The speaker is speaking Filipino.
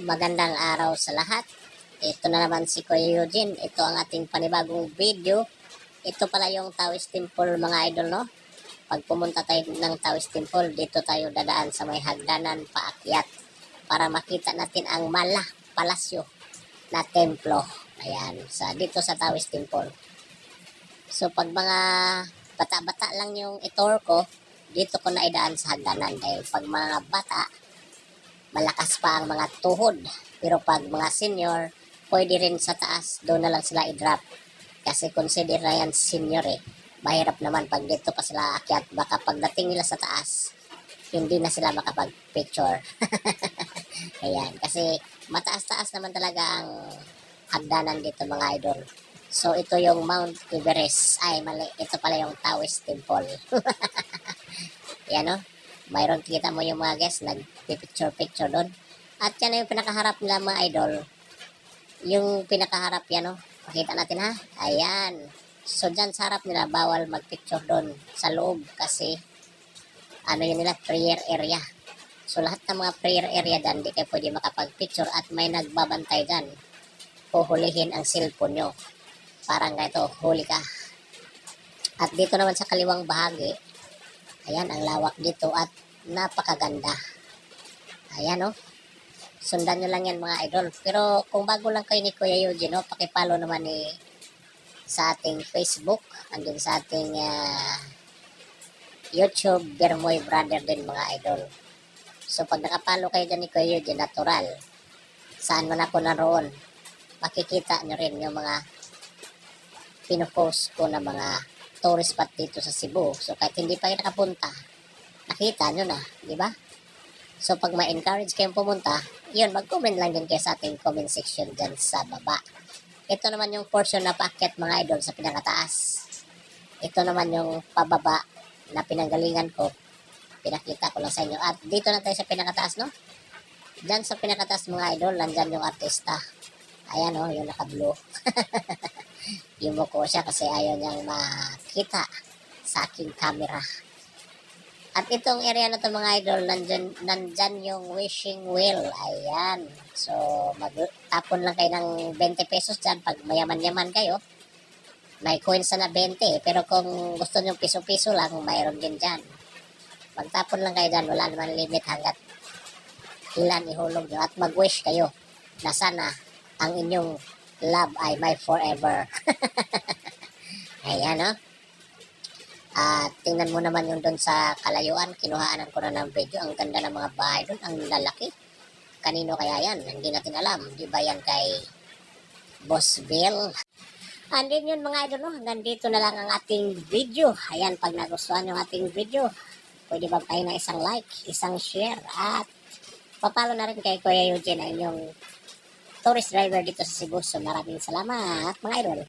Magandang araw sa lahat. Ito na naman si Kuya Eugene. Ito ang ating panibagong video. Ito pala yung Taoist Temple mga idol, no? Pag pumunta tayo ng Taoist Temple, dito tayo dadaan sa may hagdanan paakyat para makita natin ang palasyo na templo. Ayan, dito sa Taoist Temple. So pag mga bata-bata lang yung itour ko, dito ko na idaan sa hagdanan dahil pag mga bata, malakas pa ang mga tuhod. Pero pag mga senior, pwede rin sa taas, doon na lang sila i-drop. Kasi consider na yan senior eh. Mahirap naman pag dito pa sila akyat. Baka pagdating nila sa taas, hindi na sila makapag-picture. Ayan, kasi mataas-taas naman talaga ang hagdanan dito mga idol. So ito yung Mount Everest. Ay mali, ito pala yung Taoist Temple. Yan o. Mayroon, kita mo yung mga guests nagpipicture-picture doon. At yan na yung pinakaharap nila mga idol. Yung pinakaharap yan o. Pakita natin ha. Ayan. So dyan sa harap nila, bawal magpicture doon sa loob kasi ano yun nila, prayer area. So lahat ng mga prayer area dyan, di kayo pwede makapag-picture at may nagbabantay dyan. Puhulihin ang cellphone nyo. Parang ganito, huli ka. At dito naman sa kaliwang bahagi, ayan, ang lawak dito at napakaganda. Ayan, oh. Sundan nyo lang yan, mga idol. Pero kung bago lang kayo ni Kuya Eugene, oh, pakipollow naman sa ating Facebook, andun sa ating YouTube, Bermoy Brother din, mga idol. So, pag nakapollow kayo dyan ni Kuya Eugene, natural. Saan man ako naroon, makikita nyo rin yung mga pinopost ko na mga tourist spot dito sa Cebu. So kahit hindi pa kayo nakapunta, nakita nyo na, di ba? So pag ma-encourage kayong pumunta, yun, mag-comment lang din kayo sa ating comment section dyan sa baba. Ito naman yung portion na paakyat mga idol sa pinakataas. Ito naman yung pababa na pinanggalingan ko. Pinakita ko lang sa inyo. At dito na tayo sa pinakataas, no? Dyan sa pinakataas mga idol, nandyan yung artista. Ayan o, yung naka-blue. Yumuko siya kasi ayaw niyang makita sa aking camera. At itong area na to mga idol, nandyan yung wishing well. Ayan. So, magtapon lang kayo ng 20 pesos dyan pag mayaman-yaman kayo. May coins na 20. Pero kung gusto nyo piso-piso lang, mayroon din dyan. Magtapon lang kayo dyan. Wala naman limit hanggat ilan ihulog nyo. At mag-wish kayo na sana ang inyong love ay may forever. Ayan, no? At tingnan mo naman yung doon sa kalayuan. Kinuhaanan ko na ng video. Ang ganda ng mga bahay doon. Ang lalaki. Kanino kaya yan? Hindi natin alam. Di ba yan kay Boss Bill? Andin yun mga idol, no? Hanggang dito na lang ang ating video. Ayan, pag nagustuhan yung ating video, pwede ba tayo ng isang like, isang share, at papalo na rin kay Kuya Eugene ang inyong tourist driver dito sa Cebu. So maraming salamat mga idol.